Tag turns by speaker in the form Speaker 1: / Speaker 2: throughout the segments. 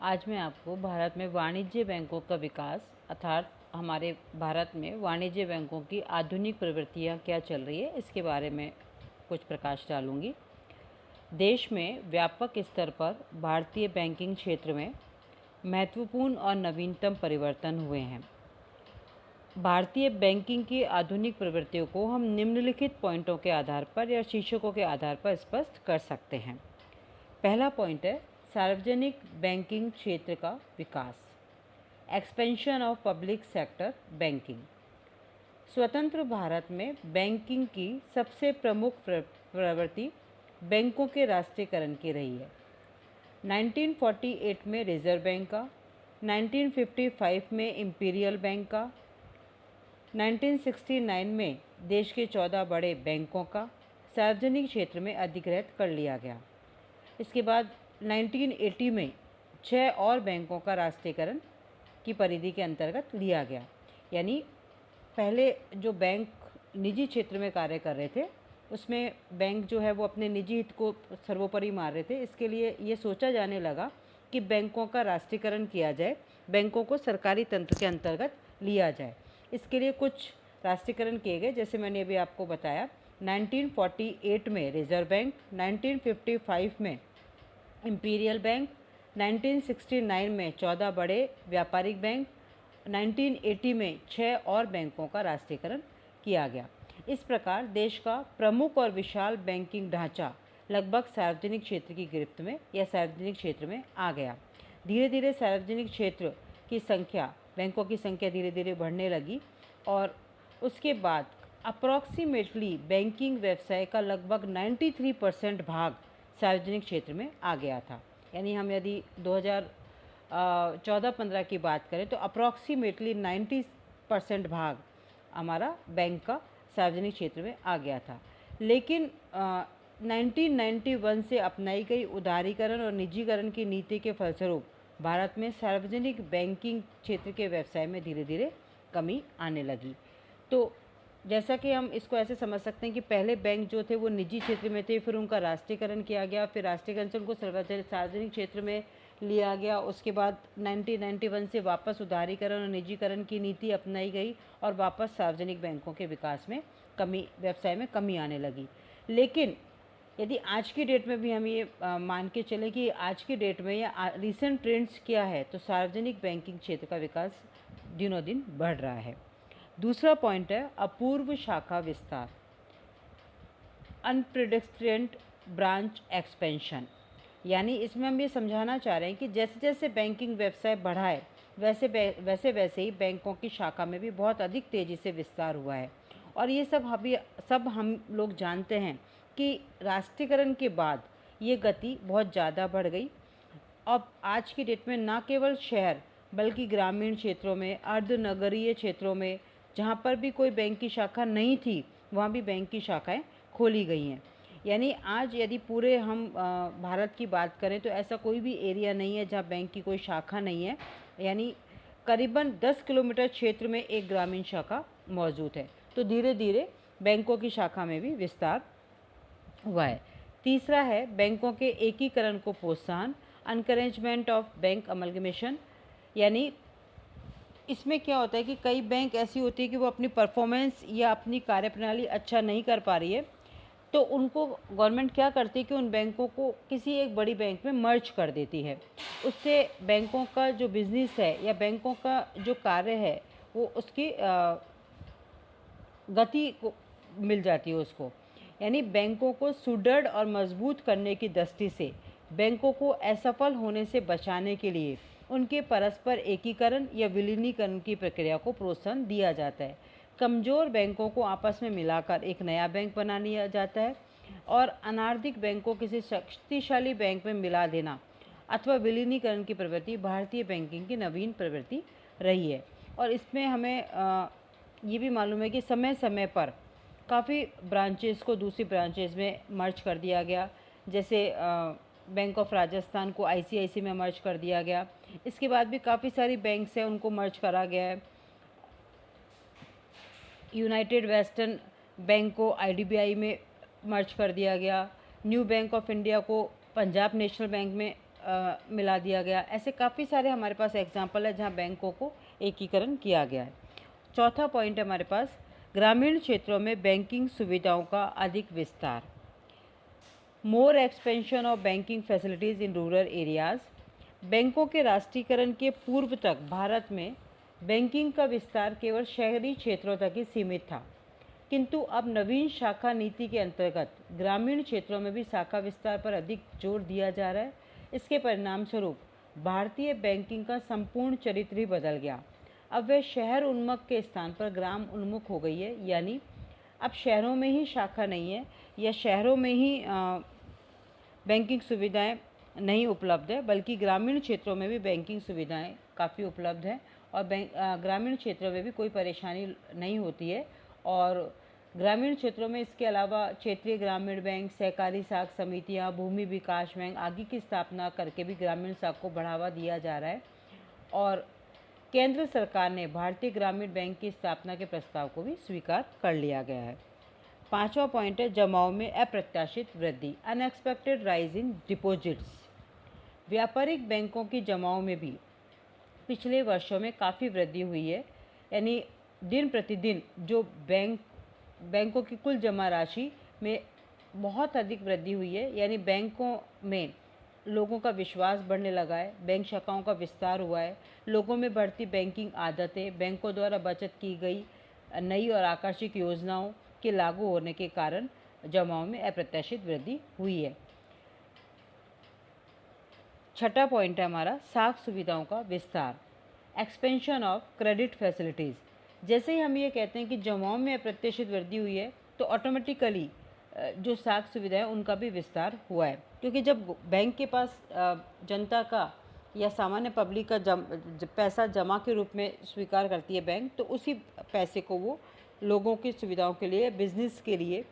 Speaker 1: आज मैं आपको भारत में वाणिज्य बैंकों का विकास अर्थात हमारे भारत में वाणिज्य बैंकों की आधुनिक प्रवृत्तियाँ क्या चल रही है इसके बारे में कुछ प्रकाश डालूंगी। देश में व्यापक स्तर पर भारतीय बैंकिंग क्षेत्र में महत्वपूर्ण और नवीनतम परिवर्तन हुए हैं। भारतीय बैंकिंग की आधुनिक प्रवृत्तियों को हम निम्नलिखित पॉइंटों के आधार पर या शीर्षकों के आधार पर स्पष्ट कर सकते हैं। पहला पॉइंट है सार्वजनिक बैंकिंग क्षेत्र का विकास, expansion of public sector banking. स्वतंत्र भारत में बैंकिंग की सबसे प्रमुख प्रवृत्ति बैंकों के राष्ट्रीयकरण की रही है। 1948 में रिजर्व बैंक का, 1955 में इंपीरियल बैंक का, 1969 में देश के 14 बड़े बैंकों का सार्वजनिक क्षेत्र में अधिग्रहित कर लिया गया। इसके बाद 1980 में 6 और बैंकों का राष्ट्रीयकरण की परिधि के अंतर्गत लिया गया। यानी पहले जो बैंक निजी क्षेत्र में कार्य कर रहे थे उसमें बैंक जो है वो अपने निजी हित को सर्वोपरि मान रहे थे। इसके लिए ये सोचा जाने लगा कि बैंकों का राष्ट्रीयकरण किया जाए, बैंकों को सरकारी तंत्र के अंतर्गत लिया जाए। इसके लिए कुछ राष्ट्रीयकरण किए गए, जैसे मैंने अभी आपको बताया। 1948 में रिजर्व बैंक, 1955 में इंपीरियल बैंक, 1969 में 14 बड़े व्यापारिक बैंक, 1980 में 6 और बैंकों का राष्ट्रीयकरण किया गया। इस प्रकार देश का प्रमुख और विशाल बैंकिंग ढांचा लगभग सार्वजनिक क्षेत्र की गिरफ्त में या सार्वजनिक क्षेत्र में आ गया। धीरे धीरे सार्वजनिक क्षेत्र की संख्या, बैंकों की संख्या धीरे धीरे बढ़ने लगी और उसके बाद अप्रॉक्सीमेटली बैंकिंग व्यवसाय का लगभग 93% भाग सार्वजनिक क्षेत्र में आ गया था। यानी हम यदि 2014-15 की बात करें तो अप्रॉक्सीमेटली 90% भाग हमारा बैंक का सार्वजनिक क्षेत्र में आ गया था। लेकिन 1991 से अपनाई गई उदारीकरण और निजीकरण की नीति के फलस्वरूप भारत में सार्वजनिक बैंकिंग क्षेत्र के व्यवसाय में धीरे धीरे कमी आने लगी। तो जैसा कि हम इसको ऐसे समझ सकते हैं कि पहले बैंक जो थे वो निजी क्षेत्र में थे, फिर उनका राष्ट्रीयकरण किया गया, फिर राष्ट्रीयकरण से उनको सार्वजनिक क्षेत्र में लिया गया। उसके बाद 1991 से वापस उदारीकरण और निजीकरण की नीति अपनाई गई और वापस सार्वजनिक बैंकों के विकास में कमी, व्यवसाय में कमी आने लगी। लेकिन यदि आज की डेट में भी हम ये मान के चलें कि आज की डेट में या रिसेंट ट्रेंड्स क्या है, तो सार्वजनिक बैंकिंग क्षेत्र का विकास दिनों दिन बढ़ रहा है। दूसरा पॉइंट है अपूर्व शाखा विस्तार, अनप्रेडिक्टेड ब्रांच एक्सपेंशन। यानी इसमें हम ये समझाना चाह रहे हैं कि जैसे जैसे बैंकिंग व्यवसाय बढ़ा है वैसे वैसे ही बैंकों की शाखा में भी बहुत अधिक तेज़ी से विस्तार हुआ है। और ये सब हम लोग जानते हैं कि राष्ट्रीयकरण के बाद ये गति बहुत ज़्यादा बढ़ गई। अब आज की डेट में ना केवल शहर बल्कि ग्रामीण क्षेत्रों में, अर्धनगरीय क्षेत्रों में, जहाँ पर भी कोई बैंक की शाखा नहीं थी वहाँ भी बैंक की शाखाएं खोली गई हैं। यानी आज यदि पूरे हम भारत की बात करें तो ऐसा कोई भी एरिया नहीं है जहाँ बैंक की कोई शाखा नहीं है। यानी करीबन 10 किलोमीटर क्षेत्र में एक ग्रामीण शाखा मौजूद है। तो धीरे धीरे बैंकों की शाखा में भी विस्तार हुआ है। तीसरा है बैंकों के एकीकरण को प्रोत्साहन, एनकरेजमेंट ऑफ बैंक अमलगमेशन। यानी इसमें क्या होता है कि कई बैंक ऐसी होती है कि वो अपनी परफॉर्मेंस या अपनी कार्यप्रणाली अच्छा नहीं कर पा रही है, तो उनको गवर्नमेंट क्या करती है कि उन बैंकों को किसी एक बड़ी बैंक में मर्ज कर देती है। उससे बैंकों का जो बिज़नेस है या बैंकों का जो कार्य है वो उसकी गति को मिल जाती है उसको। यानी बैंकों को सुदृढ़ और मजबूत करने की दृष्टि से बैंकों को असफल होने से बचाने के लिए उनके परस्पर एकीकरण या विलीनीकरण की प्रक्रिया को प्रोत्साहन दिया जाता है। कमज़ोर बैंकों को आपस में मिलाकर एक नया बैंक बना लिया जाता है और अनार्थिक बैंक को किसी शक्तिशाली बैंक में मिला देना अथवा विलीनीकरण की प्रवृत्ति भारतीय बैंकिंग की नवीन प्रवृत्ति रही है। और इसमें हमें ये भी मालूम है कि समय समय पर काफ़ी ब्रांचेस को दूसरी ब्रांचेस में मर्ज कर दिया गया। जैसे बैंक ऑफ राजस्थान को आईसीआईसी में मर्ज कर दिया गया। इसके बाद भी काफ़ी सारी बैंक्स हैं उनको मर्ज करा गया है। यूनाइटेड वेस्टर्न बैंक को आईडीबीआई में मर्ज कर दिया गया। न्यू बैंक ऑफ इंडिया को पंजाब नेशनल बैंक में मिला दिया गया। ऐसे काफ़ी सारे हमारे पास एग्जाम्पल है जहाँ बैंकों को एकीकरण किया गया है। चौथा पॉइंट है हमारे पास ग्रामीण क्षेत्रों में बैंकिंग सुविधाओं का अधिक विस्तार। More expansion of banking facilities in rural areas. बैंकों के राष्ट्रीयकरण के पूर्व तक भारत में बैंकिंग का विस्तार केवल शहरी क्षेत्रों तक ही सीमित था, किंतु अब नवीन शाखा नीति के अंतर्गत ग्रामीण क्षेत्रों में भी शाखा विस्तार पर अधिक जोर दिया जा रहा है। इसके परिणाम स्वरूप भारतीय बैंकिंग का संपूर्ण चरित्र ही बदल गया। अब वह शहर उन्मुख के स्थान पर ग्राम उन्मुख हो गई है, यानी अब शहरों में ही शाखा नहीं है या शहरों में ही बैंकिंग सुविधाएं नहीं उपलब्ध है, बल्कि ग्रामीण क्षेत्रों में भी बैंकिंग सुविधाएं काफ़ी उपलब्ध हैं और ग्रामीण क्षेत्रों में भी कोई परेशानी नहीं होती है। और ग्रामीण क्षेत्रों में इसके अलावा क्षेत्रीय ग्रामीण बैंक, सहकारी साख समितियां, भूमि विकास बैंक आदि की स्थापना करके भी ग्रामीण साख को बढ़ावा दिया जा रहा है। और केंद्र सरकार ने भारतीय ग्रामीण बैंक की स्थापना के प्रस्ताव को भी स्वीकार कर लिया गया है। पांचवा पॉइंट है जमाव में अप्रत्याशित वृद्धि, अनएक्सपेक्टेड राइज इन डिपॉजिट्स। व्यापारिक बैंकों की जमाव में भी पिछले वर्षों में काफ़ी वृद्धि हुई है, यानी दिन प्रतिदिन जो बैंकों की कुल जमा राशि में बहुत अधिक वृद्धि हुई है, यानी बैंकों में लोगों का विश्वास बढ़ने लगा है, बैंक शाखाओं का विस्तार हुआ है, लोगों में बढ़ती बैंकिंग आदतें, बैंकों द्वारा बचत की गई नई और आकर्षक योजनाओं के लागू होने के कारण जमाव में अप्रत्याशित वृद्धि हुई है। छठा पॉइंट है हमारा साख सुविधाओं का विस्तार, एक्सपेंशन ऑफ क्रेडिट फैसिलिटीज़। जैसे ही हम ये कहते हैं कि जमाव में अप्रत्याशित वृद्धि हुई है तो ऑटोमेटिकली जो साख सुविधाएं उनका भी विस्तार हुआ है, क्योंकि जब बैंक के पास जनता का या सामान्य पब्लिक का पैसा जमा के रूप में स्वीकार करती है बैंक, तो उसी पैसे को वो लोगों की सुविधाओं के लिए, बिजनेस के लिए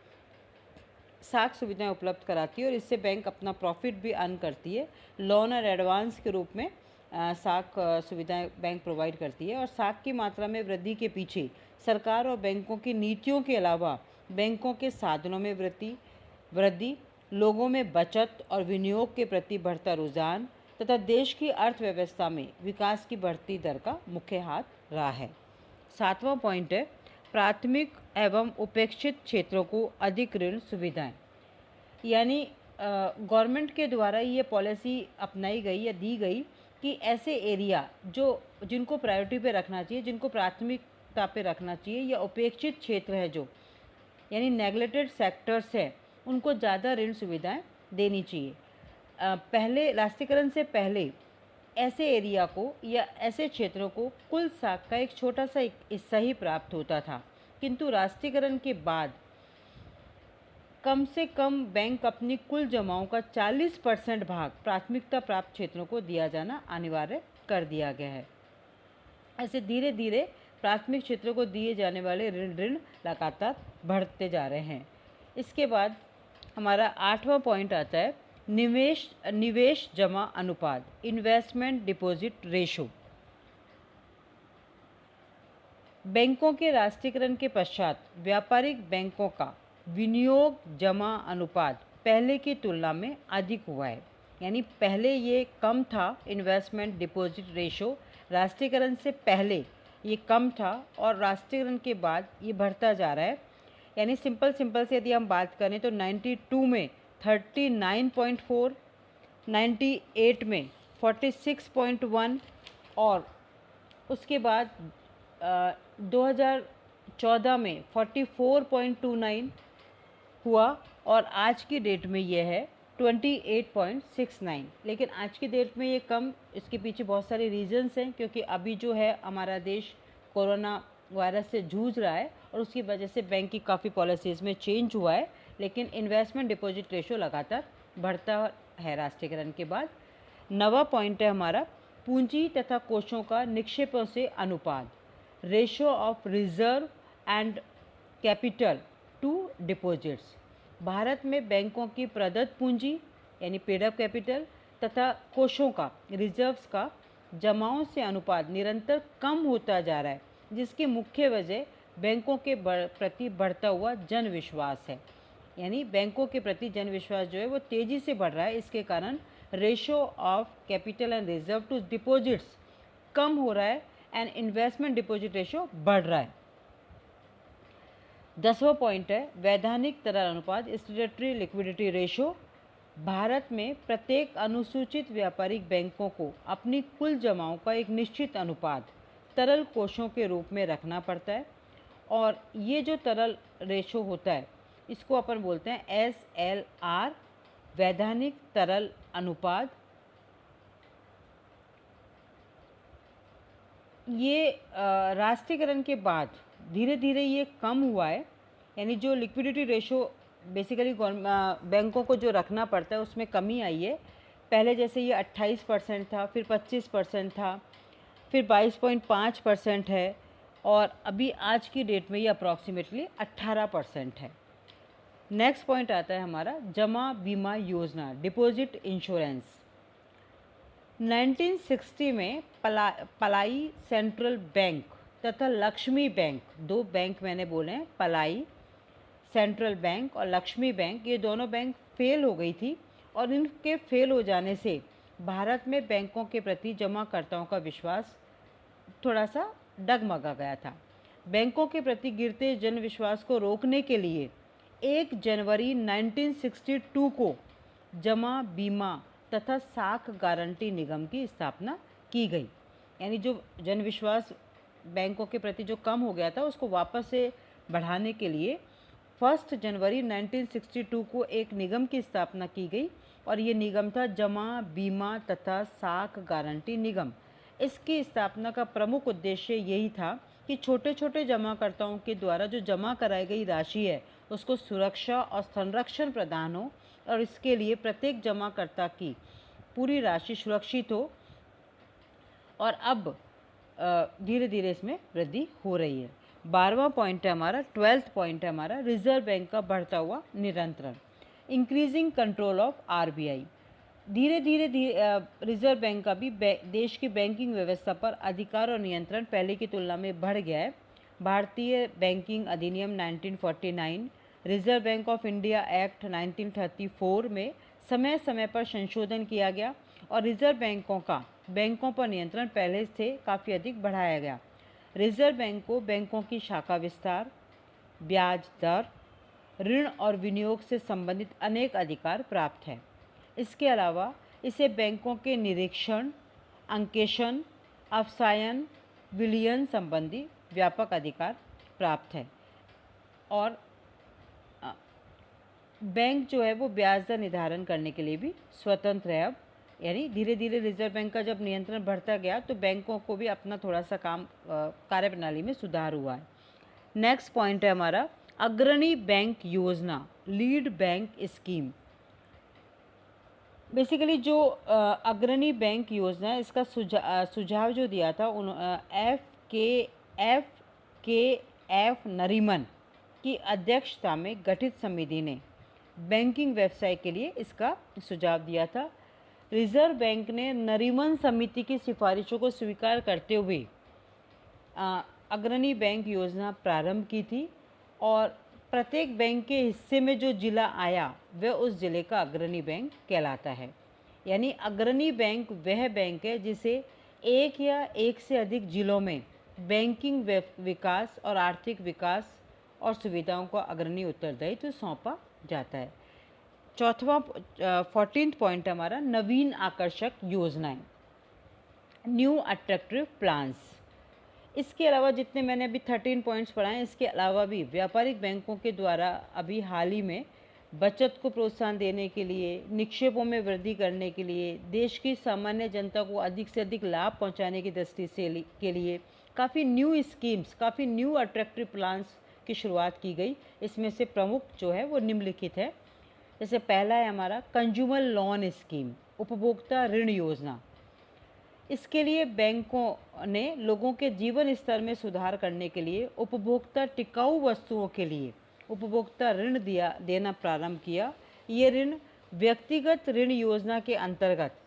Speaker 1: साख सुविधाएं उपलब्ध कराती है और इससे बैंक अपना प्रॉफिट भी अर्न करती है। लोन और एडवांस के रूप में साख सुविधाएं बैंक प्रोवाइड करती है। और साख की मात्रा में वृद्धि के पीछे सरकार और बैंकों की नीतियों के अलावा बैंकों के साधनों में वृद्धि, लोगों में बचत और विनियोग के प्रति बढ़ता रुझान तथा देश की अर्थव्यवस्था में विकास की बढ़ती दर का मुख्य हाथ रहा है। सातवां पॉइंट है प्राथमिक एवं उपेक्षित क्षेत्रों को अधिक ऋण सुविधाएं, यानी गवर्नमेंट के द्वारा ये पॉलिसी अपनाई गई या दी गई कि ऐसे एरिया जिनको प्रायोरिटी पे रखना चाहिए, जिनको प्राथमिकता पे रखना चाहिए, या उपेक्षित क्षेत्र है जो यानी नेग्लेक्टेड सेक्टर्स है, उनको ज़्यादा ऋण सुविधाएं देनी चाहिए। पहले राष्ट्रीयकरण से पहले ऐसे एरिया को या ऐसे क्षेत्रों को कुल साख का एक छोटा सा हिस्सा ही प्राप्त होता था, किंतु राष्ट्रीयकरण के बाद कम से कम बैंक अपनी कुल जमाओं का 40% भाग प्राथमिकता प्राप्त क्षेत्रों को दिया जाना अनिवार्य कर दिया गया है। ऐसे धीरे धीरे प्राथमिक क्षेत्रों को दिए जाने वाले ऋण लगातार बढ़ते जा रहे हैं। इसके बाद हमारा आठवां पॉइंट आता है निवेश जमा अनुपात, इन्वेस्टमेंट डिपॉजिट रेशो। बैंकों के राष्ट्रीयकरण के पश्चात व्यापारिक बैंकों का विनियोग जमा अनुपात पहले की तुलना में अधिक हुआ है, यानी पहले ये कम था, इन्वेस्टमेंट डिपॉजिट रेशो राष्ट्रीयकरण से पहले ये कम था और राष्ट्रीयकरण के बाद ये बढ़ता जा रहा है। यानी सिंपल से यदि हम बात करें तो 92 में 39.4, 98 में 46.1 और उसके बाद 2014 में 44.29 हुआ और आज की डेट में ये है 28.69। लेकिन आज की डेट में ये कम, इसके पीछे बहुत सारे रीजंस हैं, क्योंकि अभी जो है हमारा देश कोरोना वायरस से जूझ रहा है और उसकी वजह से बैंक की काफ़ी पॉलिसीज़ में चेंज हुआ है। लेकिन इन्वेस्टमेंट डिपॉजिट रेशो लगातार बढ़ता है राष्ट्रीयकरण के बाद। नवा पॉइंट है हमारा पूंजी तथा कोषों का निक्षेपों से अनुपात, ratio of reserve and capital to deposits. Bharat में बैंकों की प्रदत्त पूंजी यानी पेड अप कैपिटल तथा कोषों का, रिजर्व्स का जमाओं से अनुपात निरंतर कम होता जा रहा है, जिसकी मुख्य वजह बैंकों के प्रति बढ़ता हुआ जन विश्वास है। यानी बैंकों के प्रति जन विश्वास जो है वो तेज़ी से बढ़ रहा है, इसके कारण ratio of capital and reserve to deposits कम हो रहा है एंड इन्वेस्टमेंट डिपॉजिट रेशो बढ़ रहा है। 10वां पॉइंट है वैधानिक तरल अनुपात स्टैट्यूटरी लिक्विडिटी रेशो। भारत में प्रत्येक अनुसूचित व्यापारिक बैंकों को अपनी कुल जमाओं का एक निश्चित अनुपात तरल कोषों के रूप में रखना पड़ता है और ये जो तरल रेशो होता है इसको अपन बोलते हैं SLR, वैधानिक तरल अनुपात। ये राष्ट्रीयकरण के बाद धीरे धीरे ये कम हुआ है, यानी जो लिक्विडिटी रेशो बेसिकली बैंकों को जो रखना पड़ता है उसमें कमी आई है। पहले जैसे ये 28% था, फिर 25% था, फिर 22.5% है और अभी आज की डेट में ये अप्रॉक्सीमेटली 18% है। नेक्स्ट पॉइंट आता है हमारा जमा बीमा योजना, डिपॉजिट इंश्योरेंस। 1960 में पलाई सेंट्रल बैंक तथा लक्ष्मी बैंक, दो बैंक मैंने बोले हैं, पलाई सेंट्रल बैंक और लक्ष्मी बैंक, ये दोनों बैंक फेल हो गई थी और इनके फेल हो जाने से भारत में बैंकों के प्रति जमाकर्ताओं का विश्वास थोड़ा सा डगमगा गया था। बैंकों के प्रति गिरते जन विश्वास को रोकने के लिए 1 जनवरी 1962 को जमा बीमा तथा साख गारंटी निगम की स्थापना की गई। यानी जो जन विश्वास बैंकों के प्रति जो कम हो गया था उसको वापस से बढ़ाने के लिए 1 जनवरी 1962 को एक निगम की स्थापना की गई और ये निगम था जमा बीमा तथा साख गारंटी निगम। इसकी स्थापना का प्रमुख उद्देश्य यही था कि छोटे छोटे जमाकर्ताओं के द्वारा जो जमा कराई गई राशि है उसको सुरक्षा और संरक्षण प्रदान हो और इसके लिए प्रत्येक जमाकर्ता की पूरी राशि सुरक्षित हो और अब धीरे धीरे इसमें वृद्धि हो रही है। 12वां पॉइंट है हमारा, 12th पॉइंट है हमारा रिजर्व बैंक का बढ़ता हुआ नियंत्रण, इंक्रीजिंग कंट्रोल ऑफ RBI। धीरे धीरे रिजर्व बैंक का भी देश की बैंकिंग व्यवस्था पर अधिकार और नियंत्रण पहले की तुलना में बढ़ गया है। भारतीय बैंकिंग अधिनियम 1949, reserve bank of India act 1934 में समय समय पर संशोधन किया गया और रिजर्व बैंकों पर नियंत्रण पहले से काफ़ी अधिक बढ़ाया गया। रिजर्व बैंक को बैंकों की शाखा विस्तार, ब्याज दर, ऋण और विनियोग से संबंधित अनेक अधिकार प्राप्त है। इसके अलावा इसे बैंकों के निरीक्षण, अंकेक्षण, अवसायन, विलयन संबंधी व्यापक अधिकार प्राप्त है और बैंक जो है वो ब्याज दर निर्धारण करने के लिए भी स्वतंत्र है अब। यानी धीरे धीरे रिजर्व बैंक का जब नियंत्रण बढ़ता गया तो बैंकों को भी अपना थोड़ा सा कार्यप्रणाली में सुधार हुआ है। नेक्स्ट पॉइंट है हमारा अग्रणी बैंक योजना, लीड बैंक स्कीम। बेसिकली जो अग्रणी बैंक योजना है इसका सुझाव जो दिया था FKF नरीमन की अध्यक्षता में गठित समिति ने बैंकिंग व्यवसाय के लिए इसका सुझाव दिया था। रिजर्व बैंक ने नरीमन समिति की सिफारिशों को स्वीकार करते हुए अग्रणी बैंक योजना प्रारंभ की थी और प्रत्येक बैंक के हिस्से में जो जिला आया वह उस जिले का अग्रणी बैंक कहलाता है। यानी अग्रणी बैंक वह बैंक है जिसे एक या एक से अधिक जिलों में बैंकिंग विकास और आर्थिक विकास और सुविधाओं का अग्रणी उत्तरदायित्व सौंपा जाता है। चौथवा 14th पॉइंट हमारा नवीन आकर्षक योजनाएं, न्यू अट्रैक्टिव प्लान्स। इसके अलावा जितने मैंने अभी 13 पॉइंट्स पढ़ाए हैं इसके अलावा भी व्यापारिक बैंकों के द्वारा अभी हाल ही में बचत को प्रोत्साहन देने के लिए, निक्षेपों में वृद्धि करने के लिए, देश की सामान्य जनता को अधिक से अधिक लाभ पहुंचाने की दृष्टि से के लिए काफ़ी न्यू स्कीम्स, काफ़ी न्यू अट्रैक्टिव प्लान्स की शुरुआत की गई। इसमें से प्रमुख जो है वो निम्नलिखित है। जैसे पहला है हमारा कंज्यूमर लोन स्कीम, उपभोक्ता ऋण योजना। इसके लिए बैंकों ने लोगों के जीवन स्तर में सुधार करने के लिए उपभोक्ता टिकाऊ वस्तुओं के लिए उपभोक्ता ऋण देना प्रारंभ किया। ये ऋण व्यक्तिगत ऋण योजना के अंतर्गत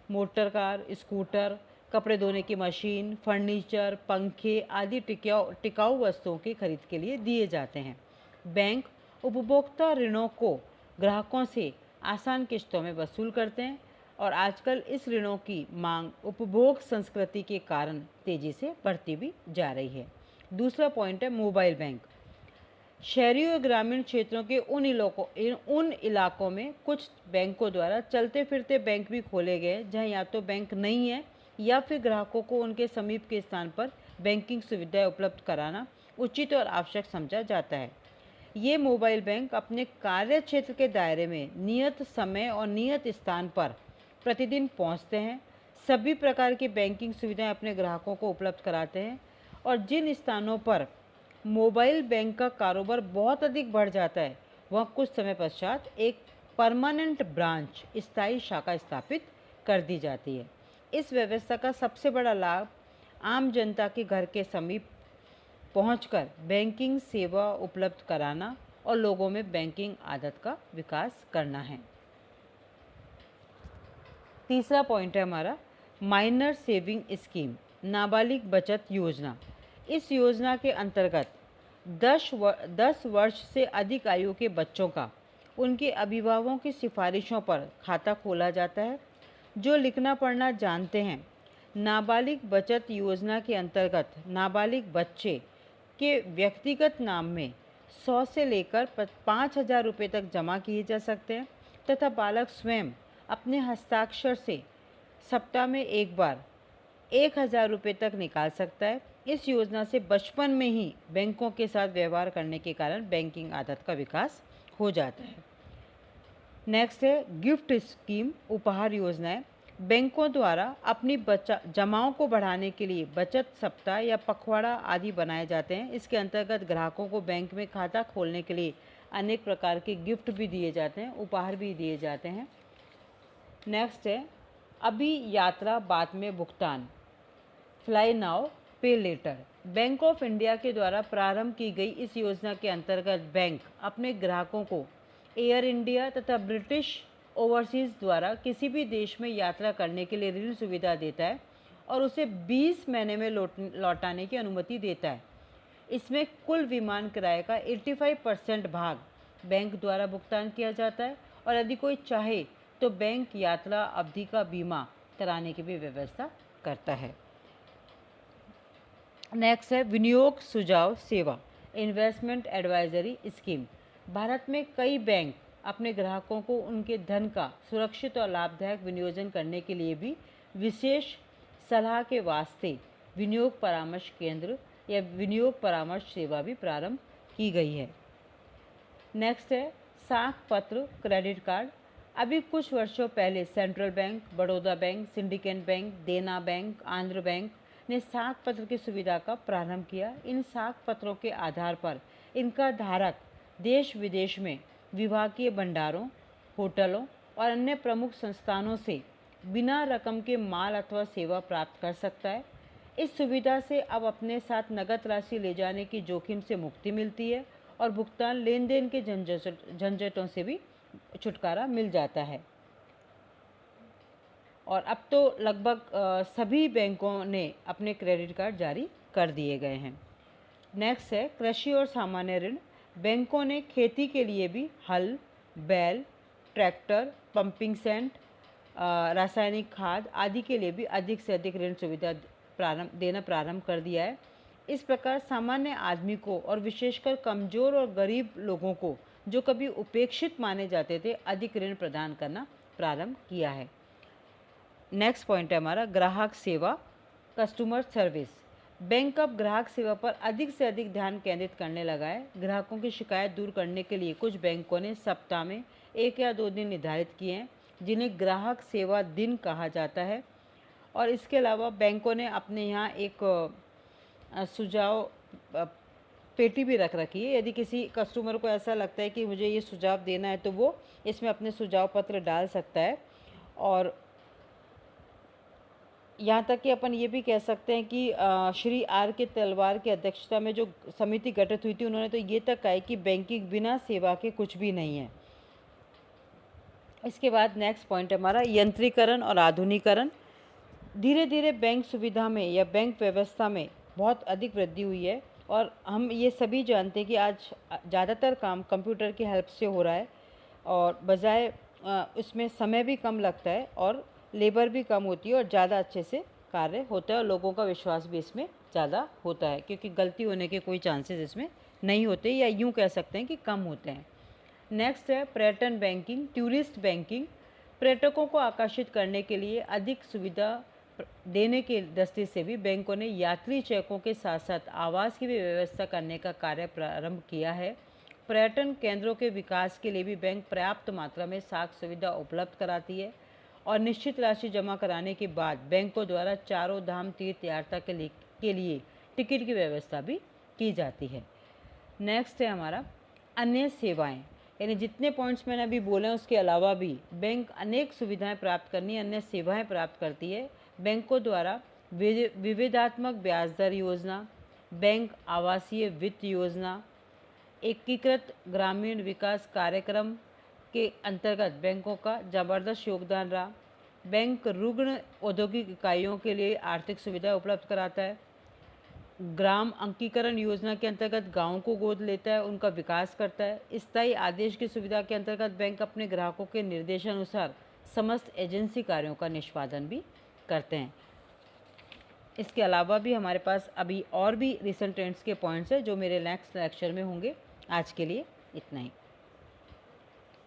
Speaker 1: मोटर कार, स्कूटर, कपड़े धोने की मशीन, फर्नीचर, पंखे आदि टिकाऊ वस्तुओं की खरीद के लिए दिए जाते हैं। बैंक उपभोक्ता ऋणों को ग्राहकों से आसान किस्तों में वसूल करते हैं और आजकल इस ऋणों की मांग उपभोग संस्कृति के कारण तेजी से बढ़ती भी जा रही है। दूसरा पॉइंट है मोबाइल बैंक। शहरी और ग्रामीण क्षेत्रों के उन इलाकों में कुछ बैंकों द्वारा चलते फिरते बैंक भी खोले गए जहां या तो बैंक नहीं है या फिर ग्राहकों को उनके समीप के स्थान पर बैंकिंग सुविधाएं उपलब्ध कराना उचित और आवश्यक समझा जाता है। ये मोबाइल बैंक अपने कार्य क्षेत्र के दायरे में नियत समय और नियत स्थान पर प्रतिदिन पहुंचते हैं, सभी प्रकार की बैंकिंग सुविधाएं अपने ग्राहकों को उपलब्ध कराते हैं और जिन स्थानों पर मोबाइल बैंक का कारोबार बहुत अधिक बढ़ जाता है वह कुछ समय पश्चात एक परमानेंट ब्रांच स्थायी शाखा स्थापित कर दी जाती है। इस व्यवस्था का सबसे बड़ा लाभ आम जनता के घर के समीप पहुंचकर बैंकिंग सेवा उपलब्ध कराना और लोगों में बैंकिंग आदत का विकास करना है। तीसरा पॉइंट है हमारा माइनर सेविंग स्कीम, नाबालिग बचत योजना। इस योजना के अंतर्गत 10 वर्ष से अधिक आयु के बच्चों का उनके अभिभावकों की सिफारिशों पर खाता खोला जाता है जो लिखना पढ़ना जानते हैं। नाबालिग बचत योजना के अंतर्गत नाबालिग बच्चे के व्यक्तिगत नाम में 100 से लेकर 5,000 रुपये तक जमा किए जा सकते हैं तथा बालक स्वयं अपने हस्ताक्षर से सप्ताह में एक बार 1,000 रुपये तक निकाल सकता है। इस योजना से बचपन में ही बैंकों के साथ व्यवहार करने के कारण बैंकिंग आदत का विकास हो जाता है। नेक्स्ट है गिफ्ट स्कीम, उपहार योजनाएं। बैंकों द्वारा अपनी जमाओं को बढ़ाने के लिए बचत सप्ताह या पखवाड़ा आदि बनाए जाते हैं। इसके अंतर्गत ग्राहकों को बैंक में खाता खोलने के लिए अनेक प्रकार के गिफ्ट भी दिए जाते हैं, उपहार भी दिए जाते हैं। नेक्स्ट है अभी यात्रा बाद में भुगतान, फ्लाई नाउ पे लेटर। बैंक ऑफ इंडिया के द्वारा प्रारंभ की गई इस योजना के अंतर्गत बैंक अपने ग्राहकों को एयर इंडिया तथा ब्रिटिश ओवरसीज़ द्वारा किसी भी देश में यात्रा करने के लिए ऋण सुविधा देता है और उसे 20 महीने में लौटाने की अनुमति देता है। इसमें कुल विमान किराए का 85% भाग बैंक द्वारा भुगतान किया जाता है और यदि कोई चाहे तो बैंक यात्रा अवधि का बीमा कराने की भी व्यवस्था करता है। नेक्स्ट है विनियोग सुझाव सेवा, इन्वेस्टमेंट एडवाइजरी स्कीम। भारत में कई बैंक अपने ग्राहकों को उनके धन का सुरक्षित और लाभदायक विनियोजन करने के लिए भी विशेष सलाह के वास्ते विनियोग परामर्श केंद्र या विनियोग परामर्श सेवा भी प्रारंभ की गई है। नेक्स्ट है साख पत्र क्रेडिट कार्ड। अभी कुछ वर्षों पहले central bank, Baroda bank, syndicate bank, देना बैंक, आंध्र बैंक ने साख पत्र की सुविधा का प्रारंभ किया। इन साख पत्रों के आधार पर इनका धारक देश विदेश में विभागीय भंडारों, होटलों और अन्य प्रमुख संस्थानों से बिना रकम के माल अथवा सेवा प्राप्त कर सकता है। इस सुविधा से अब अपने साथ नगद राशि ले जाने की जोखिम से मुक्ति मिलती है और भुगतान लेन देन के झंझटों से भी छुटकारा मिल जाता है। और अब तो लगभग सभी बैंकों ने अपने क्रेडिट कार्ड जारी कर दिए गए हैं। नेक्स्ट है कृषि और सामान्य ऋण। बैंकों ने खेती के लिए भी हल, बैल, ट्रैक्टर, पंपिंग सेट, रासायनिक खाद आदि के लिए भी अधिक से अधिक ऋण सुविधा देना प्रारंभ कर दिया है। इस प्रकार सामान्य आदमी को और विशेषकर कमज़ोर और गरीब लोगों को जो कभी उपेक्षित माने जाते थे अधिक ऋण प्रदान करना प्रारंभ किया है। नेक्स्ट पॉइंट है हमारा ग्राहक सेवा, कस्टमर सर्विस। बैंक अब ग्राहक सेवा पर अधिक से अधिक ध्यान केंद्रित करने लगा है। ग्राहकों की शिकायत दूर करने के लिए कुछ बैंकों ने सप्ताह में 1 या 2 दिन निर्धारित किए हैं जिन्हें ग्राहक सेवा दिन कहा जाता है। और इसके अलावा बैंकों ने अपने यहाँ एक सुझाव पेटी भी रख रखी है। यदि किसी कस्टमर को ऐसा लगता है कि मुझे ये सुझाव देना है तो वो इसमें अपने सुझाव पत्र डाल सकता है। और यहाँ तक कि अपन ये भी कह सकते हैं कि श्री आर के तलवार की अध्यक्षता में जो समिति गठित हुई थी उन्होंने तो ये तक कहा है कि बैंकिंग बिना सेवा के कुछ भी नहीं है। इसके बाद नेक्स्ट पॉइंट है हमारा यंत्रीकरण और आधुनिकीकरण। धीरे धीरे बैंक सुविधा में या बैंक व्यवस्था में बहुत अधिक वृद्धि हुई है और हम ये सभी जानते हैं कि आज ज़्यादातर काम कंप्यूटर की हेल्प से हो रहा है और बजाय इसमें समय भी कम लगता है और लेबर भी कम होती है और ज़्यादा अच्छे से कार्य होता है और लोगों का विश्वास भी इसमें ज़्यादा होता है, क्योंकि गलती होने के कोई चांसेस इसमें नहीं होते, या यूँ कह सकते हैं कि कम होते हैं। नेक्स्ट है पर्यटन बैंकिंग, टूरिस्ट बैंकिंग। पर्यटकों को आकर्षित करने के लिए अधिक सुविधा देने के दृष्टि से भी बैंकों ने यात्री चेकों के साथ साथ आवास की भी व्यवस्था करने का कार्य प्रारंभ किया है। पर्यटन केंद्रों के विकास के लिए भी बैंक पर्याप्त मात्रा में साख सुविधा उपलब्ध कराती है और निश्चित राशि जमा कराने के बाद बैंकों द्वारा चारों धाम तीर्थ यात्रा के लिए टिकट की व्यवस्था भी की जाती है। नेक्स्ट है हमारा अन्य सेवाएं, यानी जितने पॉइंट्स मैंने अभी बोले हैं उसके अलावा भी बैंक अनेक सुविधाएं प्राप्त करनी, अन्य सेवाएं प्राप्त करती है। बैंकों द्वारा विविधात्मक ब्याज दर योजना, बैंक आवासीय वित्त योजना, एकीकृत ग्रामीण विकास कार्यक्रम के अंतर्गत बैंकों का जबरदस्त योगदान रहा। बैंक रुग्ण औद्योगिक इकाइयों के लिए आर्थिक सुविधा उपलब्ध कराता है। ग्राम अंकीकरण योजना के अंतर्गत गाँव को गोद लेता है, उनका विकास करता है। स्थायी आदेश की सुविधा के अंतर्गत बैंक अपने ग्राहकों के निर्देशानुसार समस्त एजेंसी कार्यों का निष्पादन भी करते हैं। इसके अलावा भी हमारे पास अभी और भी रिसेंट ट्रेंड्स के पॉइंट्स हैं जो मेरे नेक्स्ट लेक्चर में होंगे। आज के लिए इतना ही।